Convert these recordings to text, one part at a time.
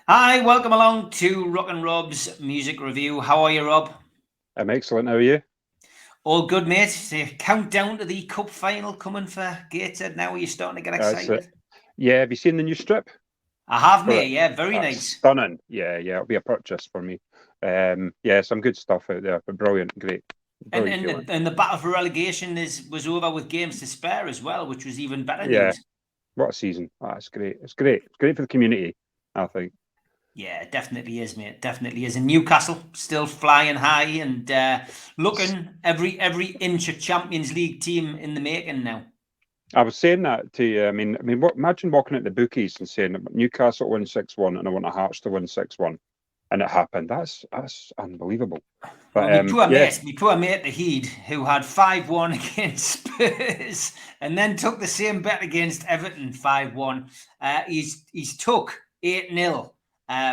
Hi, welcome along to Rock and Rob's music review. How are you, Rob? I'm excellent. How are you? All good, mate. So countdown to the cup final coming for Gateshead now. Are you starting to get excited? Yeah, have you seen the new strip? I have, mate. Yeah, very nice. Stunning. Yeah, it'll be a purchase for me. Yeah, some good stuff out there, but brilliant, great. And the battle for relegation was over with games to spare as well, which was even better news. What a season. It's great. It's great. It's great for the community, I think. Yeah, it definitely is, mate. Definitely is. And Newcastle still flying high and looking every inch a Champions League team in the making now. I was saying that to you. Imagine walking at the bookies and saying Newcastle win 6-1 and I want a Hearts to win 6-1, and it happened. That's unbelievable. But my poor mate, the Heed, who had 5-1 against Spurs and then took the same bet against Everton 5-1. He's took 8-0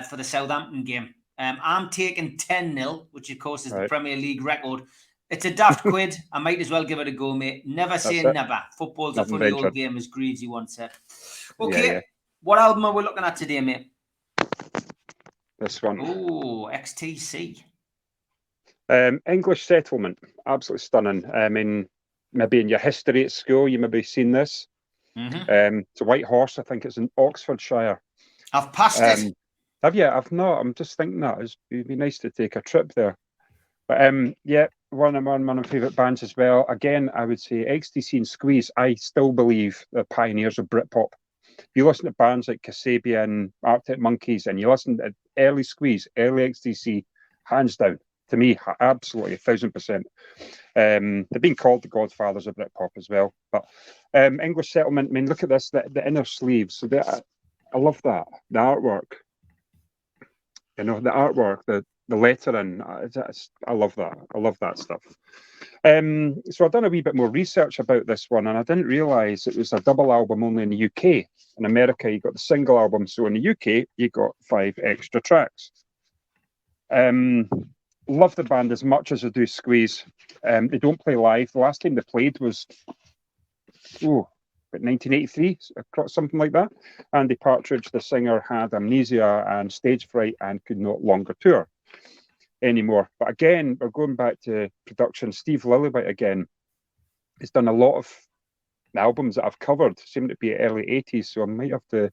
for the Southampton game. I'm taking 10-0, which of course is the Premier League record. It's a daft quid. I might as well give it a go, mate. Never say never. Football's a funny old game, as Greavesy once said. Okay, What album are we looking at today, mate? This one. Oh, XTC. English Settlement, absolutely stunning. Maybe in your history at school, you maybe seen this. Mm-hmm. It's a White Horse. I think it's in Oxfordshire. I've passed it. Have you? I've not. I'm just thinking that it'd be nice to take a trip there. But one of my favourite bands as well. Again, I would say XTC and Squeeze. I still believe the pioneers of Britpop. If you listen to bands like Kasabian, Arctic Monkeys, and you listen to early Squeeze, early XTC, hands down. To me, absolutely 1000%. They've been called the godfathers of Britpop as well. But English Settlement. Look at this, the inner sleeves. So I love that. The artwork. The artwork, the lettering. I love that. I love that stuff. So I've done a wee bit more research about this one, and I didn't realise it was a double album only in the UK. In America, you got the single album. So in the UK, you got 5 extra tracks. Love the band as much as I do Squeeze. They don't play live. The last time they played was 1983, something like that. Andy Partridge, the singer, had amnesia and stage fright and could no longer tour anymore. But again, we're going back to production. Steve Lillywhite again has done a lot of albums that I've covered, seem to be early 80s, so I might have to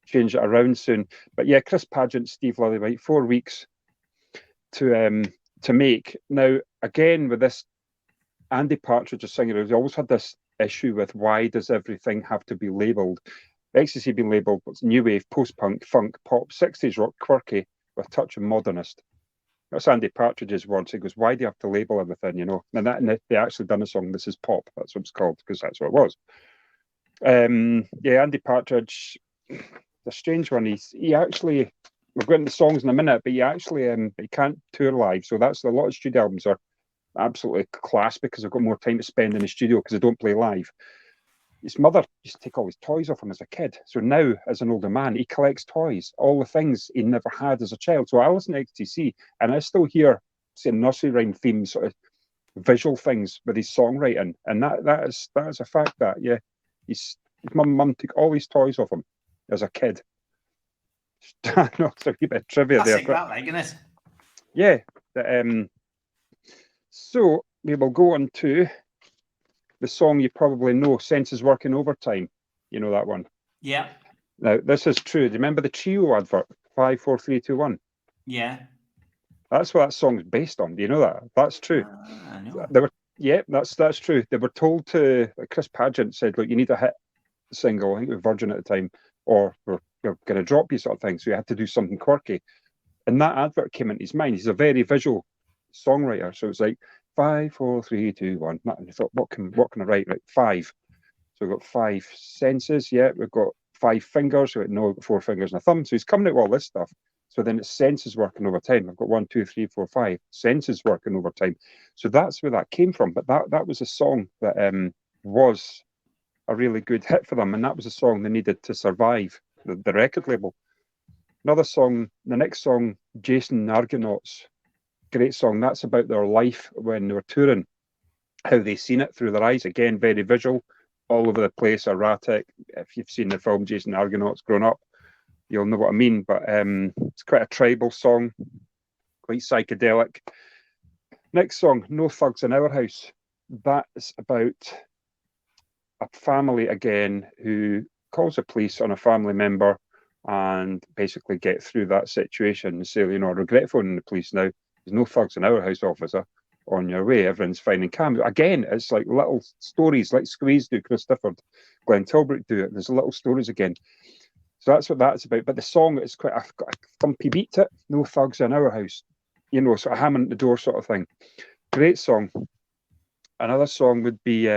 change it around soon. But yeah, Chris Paget, Steve Lillywhite, 4 weeks to make. Now, again, with this, Andy Partridge, a singer, has always had this issue with why does everything have to be labelled? XTC been labelled what's new wave, post-punk, funk, pop, 60s rock, quirky, with touch of modernist. That's Andy Partridge's words. He goes, why do you have to label everything, And they actually done a song, This Is Pop. That's what it's called, because that's what it was. Andy Partridge, a strange one. He actually, we'll go into the songs in a minute, but he can't tour live. So that's a lot of studio albums are absolutely class because I've got more time to spend in the studio because I don't play live. His mother used to take all his toys off him as a kid. So now, as an older man, he collects toys, all the things he never had as a child. So I listen to XTC and I still hear, say, nursery rhyme themes, sort of visual things with his songwriting. And that is a fact that, his mum took all his toys off him as a kid. I know, it's a wee bit of trivia there. That, like, isn't it? Yeah. So we will go on to the song you probably know, Senses Working Overtime. You know that one? Yeah. Now, this is true. Do you remember the Chio advert? 5, 4, 3, 2, 1? Yeah. That's what that song's based on. Do you know that? That's true. I know. That's true. They were told to, Chris Paget said, look, you need a hit single. I think it was Virgin at the time, or we're going to drop you, sort of thing. So you had to do something quirky. And that advert came into his mind. He's a very visual songwriter. So it's like 5, 4, 3, 2, 1. And I thought, what can I write? Right, 5. So we've got 5 senses. Yeah, we've got 5 fingers. So we've got 4 fingers and a thumb. So he's coming out with all this stuff. So then it's senses working overtime. I've got 1, 2, 3, 4, 5 senses working overtime. So that's where that came from. But that was a song that was a really good hit for them, and that was a song they needed to survive the record label. Another song, the next song, Jason and Argonauts, great song. That's about their life when they were touring, how they seen it through their eyes. Again, very visual, all over the place, erratic. If you've seen the film Jason and Argonauts growing up, you'll know what I mean. But it's quite a tribal song, quite psychedelic. Next song, No Thugs in Our House. That's about a family again who calls the police on a family member and basically get through that situation and say, you know, regret phoning the police now. There's no thugs in our house, officer. On your way, everyone's fine and calm. Again, it's like little stories like Squeeze do, Chris Difford, Glenn Tilbrook do it. There's little stories again. So that's what that's about. But the song is quite got a thumpy beat to it. No thugs in our house. You know, sort of hammering at the door sort of thing. Great song. Another song would be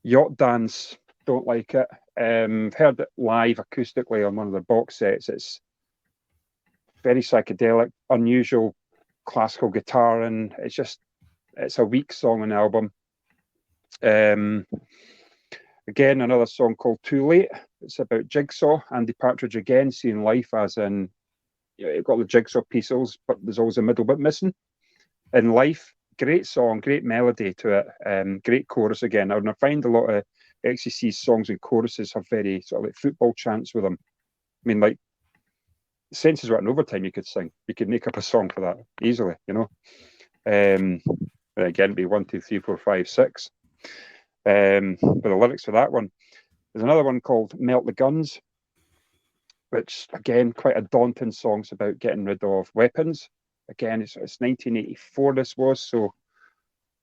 Yacht Dance. Don't like it. Heard it live acoustically on one of the box sets. It's very psychedelic, unusual classical guitar, and it's a weak song on the album. Again, another song called Too Late. It's about Jigsaw, Andy Partridge again, seeing life as in, you know, you've got the jigsaw pieces, but there's always a middle bit missing in life. Great song, great melody to it, great chorus again. I find a lot of XTC's songs and choruses have very sort of like football chants with them. I mean, like, Senses Working Overtime you could sing. You could make up a song for that easily, you know. Again, it'd be 1, 2, 3, 4, 5, 6. But the lyrics for that one. There's another one called Melt the Guns, which again, quite a daunting song. It's about getting rid of weapons. Again, it's 1984 this was, so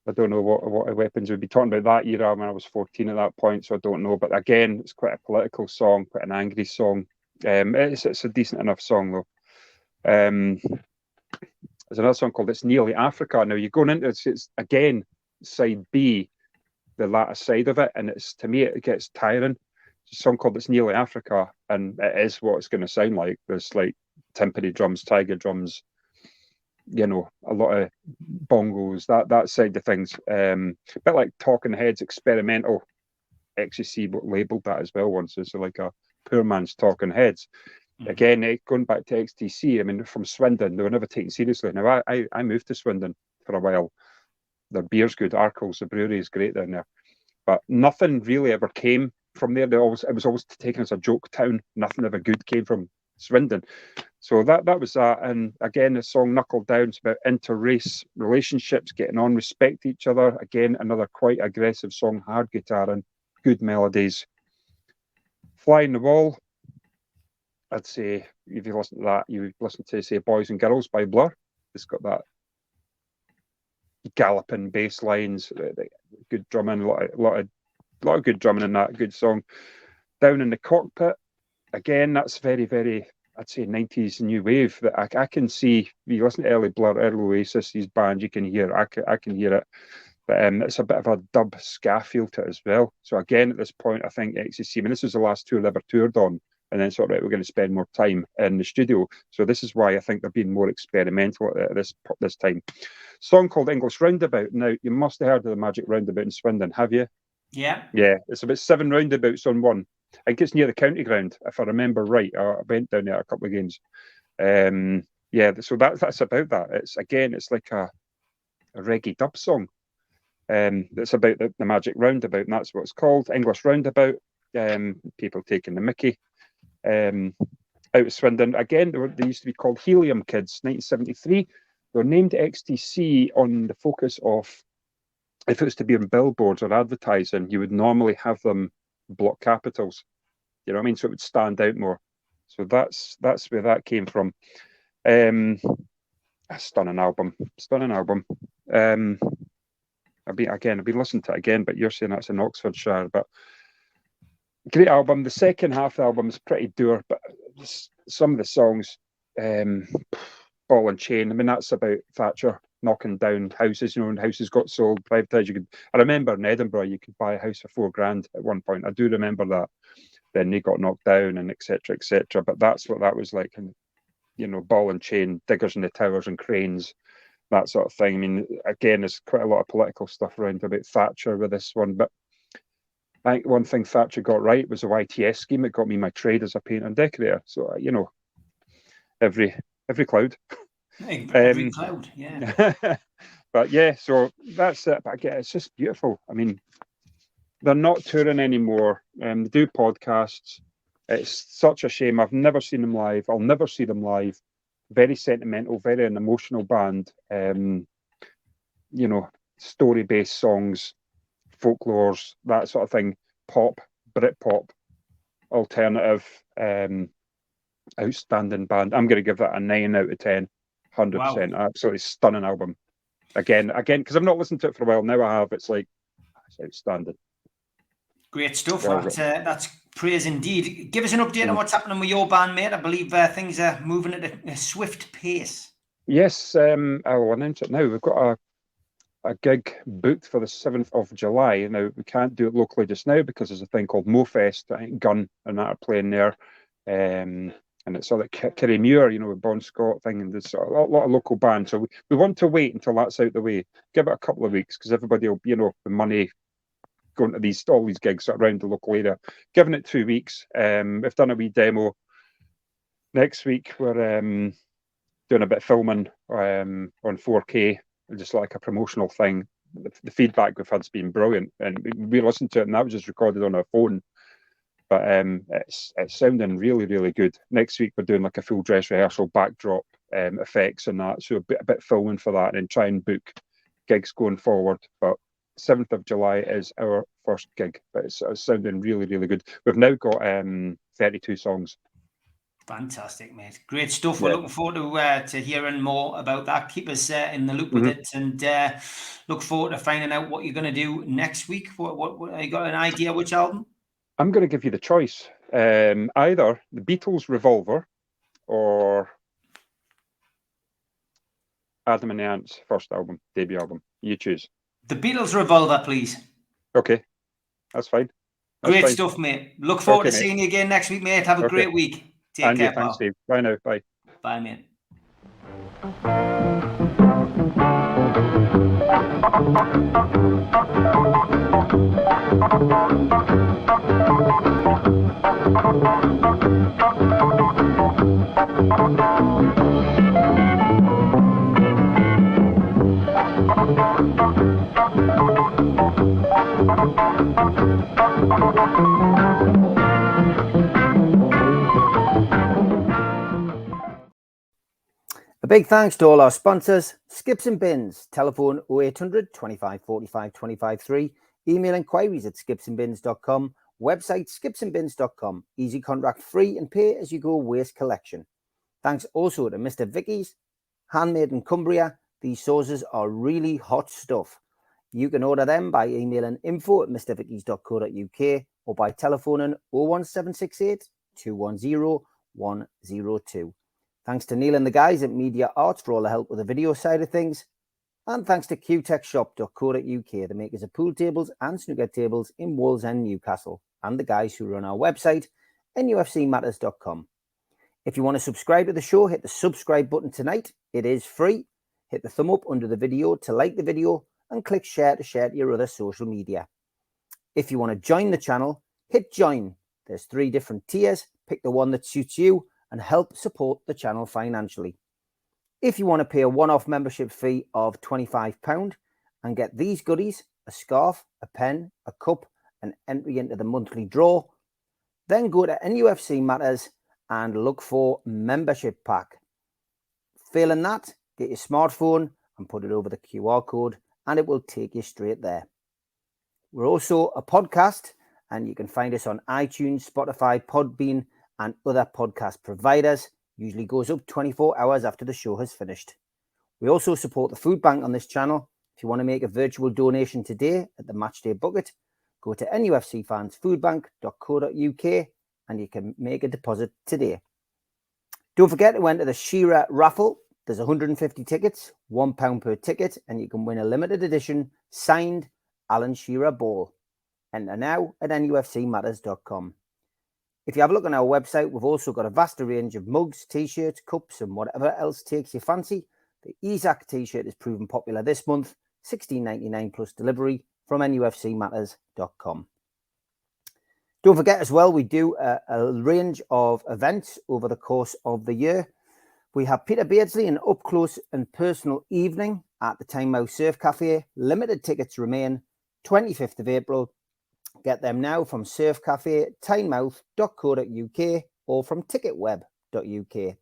I don't know what weapons we'd be talking about that era. When I was 14 at that point, so I don't know. But again, it's quite a political song, quite an angry song. It's a decent enough song though. There's another song called It's Nearly Africa. Now you're going into it's again side B, the latter side of it, and it's, to me, it gets tiring. It's a song called It's Nearly Africa, and it is what it's going to sound like. There's like timpani drums, tiger drums, you know, a lot of bongos, that side of things. A bit like Talking Heads, experimental. XTC labelled that as well once. It's like a poor man's Talking Heads. Again, going back to XTC, I mean, from Swindon, they were never taken seriously. Now, I moved to Swindon for a while. Their beer's good. Arkle's, the brewery, is great down there. But nothing really ever came from there. It was always taken as a joke town. Nothing ever good came from Swindon. So that was that. And again, the song Knuckle Down is about inter-race relationships, getting on, respect each other. Again, another quite aggressive song, hard guitar and good melodies. Fly in the Wall, I'd say, if you listen to that, you would listen to, say, Boys and Girls by Blur. It's got that galloping bass lines, good drumming, a lot of good drumming in that, good song. Down in the Cockpit, again, that's very, very, I'd say, 90s new wave that I can see. If you listen to early Blur, early Oasis, these bands, you can hear, I can hear it. But it's a bit of a dub ska feel to it as well. So again, at this point, I think XTC, I mean, this was the last tour they ever toured on, and then sort of, right, we're going to spend more time in the studio. So this is why I think they're being more experimental at this time. Song called English Roundabout. Now, you must have heard of the Magic Roundabout in Swindon, have you? Yeah. Yeah, it's about 7 roundabouts on one. I think it's near the county ground, if I remember right. I went down there a couple of games. Yeah, so that's about that. It's like a reggae dub song. That's about the Magic Roundabout, and that's what it's called, English Roundabout. People taking the mickey. Out of Swindon. Again, they used to be called Helium Kids, 1973. They were named XTC on the focus of, if it was to be on billboards or advertising, you would normally have them block capitals. You know what I mean? So it would stand out more. So that's where that came from. A stunning album. I've been listening to it again, but you're saying that's in Oxfordshire. But great album. The second half of the album is pretty dour, but some of the songs, Ball and Chain, I mean, that's about Thatcher knocking down houses, you know, and houses got sold, privatised. I remember in Edinburgh, you could buy a house for £4,000 at one point. I do remember that. Then they got knocked down and etc. But that's what that was like. And ball and chain, diggers in the towers and cranes, that sort of thing. I mean, again, there's quite a lot of political stuff around about Thatcher with this one, but I think one thing Thatcher got right was the YTS scheme. It got me my trade as a painter and decorator. So, every cloud. Every cloud, yeah. But yeah, so that's it. But again, it's just beautiful. I mean, they're not touring anymore. They do podcasts. It's such a shame. I've never seen them live. I'll never see them live. Very sentimental, very an emotional band. Story-based songs, folklores, that sort of thing. Pop, Britpop, alternative, outstanding band. I'm going to give that a 9 out of 10, 100%. Wow. Absolutely stunning album. Again, because I've not listened to it for a while. Now I have. It's like, it's outstanding. Great stuff. Well, That's praise indeed. Give us an update on what's happening with your band, mate. I believe things are moving at a swift pace. Yes, I'll announce it now. We've got a gig booked for the 7th of July. Now, we can't do it locally just now because there's a thing called MoFest. I think Gun and that are playing there. And it's all like Kirriemuir, with Bon Scott thing, and there's a lot of local bands. So we want to wait until that's out the way. Give it a couple of weeks because everybody will, the money going to all these gigs around the local area. Giving it 2 weeks. We've done a wee demo. Next week we're doing a bit of filming on 4K, just like a promotional thing. The feedback we've had's been brilliant, and we listened to it, and that was just recorded on our phone. But it's sounding really, really good. Next week we're doing like a full dress rehearsal, backdrop effects and that. So a bit filming for that, and then try and book gigs going forward. But 7th of July is our first gig, but it's sounding really, really good. We've now got 32 songs. Fantastic, mate. Great stuff. We're looking forward to hearing more about that. Keep us in the loop with it, and look forward to finding out what you're going to do next week. What you got an idea which album? I'm going to give you the choice. Either the Beatles' Revolver or Adam and the Ants' first album, debut album. You choose. The Beatles' Revolver, please. Okay, that's fine. Great stuff, mate. Look forward to seeing you again next week, mate. Have a great week. Take care, thanks, Steve. Bye now. Bye. Bye, mate. A big thanks to all our sponsors: Skips and Bins, telephone 0800 25 45 25 3, email inquiries at skipsandbins.com, website skipsandbins.com, easy contract free and pay as you go waste collection. Thanks also to Mr. Vicky's, handmade in Cumbria. These sauces are really hot stuff. You can order them by emailing info@mrvickys.co.uk or by telephoning 01768 210 102. Thanks to Neil and the guys at Media Arts for all the help with the video side of things. And thanks to qtechshop.co.uk, the makers of pool tables and snooker tables in Wallsend, Newcastle, and the guys who run our website, NUFCmatters.com. If you want to subscribe to the show, hit the subscribe button tonight. It is free. Hit the thumb up under the video to like the video and click share to share to your other social media. If you want to join the channel, hit join. There's 3 different tiers. Pick the one that suits you and help support the channel financially. If you want to pay a one-off membership fee of £25 and get these goodies, a scarf, a pen, a cup, and entry into the monthly draw, then go to NUFC Matters and look for membership pack. Failing that, get your smartphone and put it over the QR code and it will take you straight there. We're also a podcast and you can find us on iTunes, Spotify, Podbean, and other podcast providers. Usually goes up 24 hours after the show has finished. We also support the food bank on this channel. If you want to make a virtual donation today at the Matchday Bucket, go to nufcfansfoodbank.co.uk and you can make a deposit today. Don't forget to enter the Shearer raffle. There's 150 tickets, £1 per ticket, and you can win a limited edition signed Alan Shearer ball. Enter now at nufcmatters.com. If you have a look on our website, we've also got a vast range of mugs, t-shirts, cups, and whatever else takes your fancy. The ESAC t-shirt is proven popular this month, $16.99 plus delivery from NUFCmatters.com. Don't forget as well, we do a range of events over the course of the year. We have Peter Beardsley, an up-close and personal evening at the Tynemouth Surf Cafe. Limited tickets remain, 25th of April. Get them now from surfcafe.tynemouth.co.uk or from ticketweb.uk.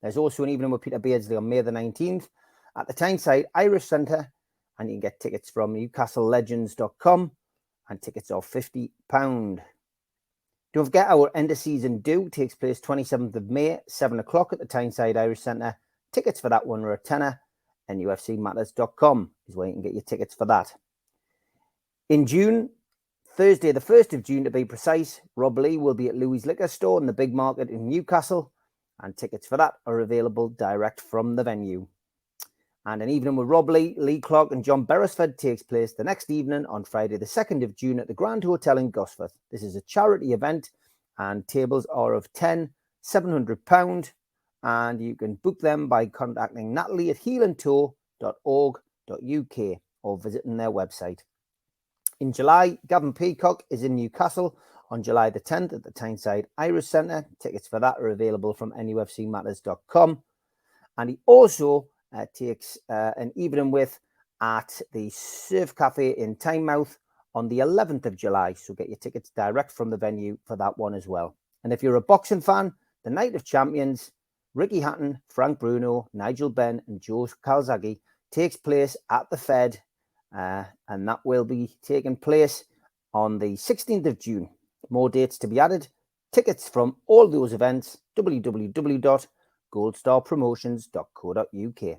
There's also an evening with Peter Beardsley on May the 19th at the Tyneside Irish Centre, and you can get tickets from newcastlelegends.com, and tickets are £50. Don't forget, our end of season do takes place 27th of May, 7 o'clock at the Tyneside Irish Centre. Tickets for that one are a tenner. NUFCmatters.com is where you can get your tickets for that. In June, Thursday the 1st of June to be precise, Rob Lee will be at Louis Liquor Store in the Big Market in Newcastle, and tickets for that are available direct from the venue. And an evening with Rob Lee, Lee Clark and John Beresford takes place the next evening on Friday the 2nd of June at the Grand Hotel in Gosforth. This is a charity event and tables are of £10, £700, and you can book them by contacting Natalie at heelandtour.org.uk or visiting their website. In July, Gavin Peacock is in Newcastle on July the 10th at the Tyneside Irish Centre. Tickets for that are available from NUFCmatters.com. And he also takes an evening with at the Surf Cafe in Tynemouth on the 11th of July. So get your tickets direct from the venue for that one as well. And if you're a boxing fan, the Night of Champions, Ricky Hatton, Frank Bruno, Nigel Benn and Joe Calzaghe takes place at the Fed. And that will be taking place on the 16th of June. More dates to be added. Tickets from all those events, www.goldstarpromotions.co.uk.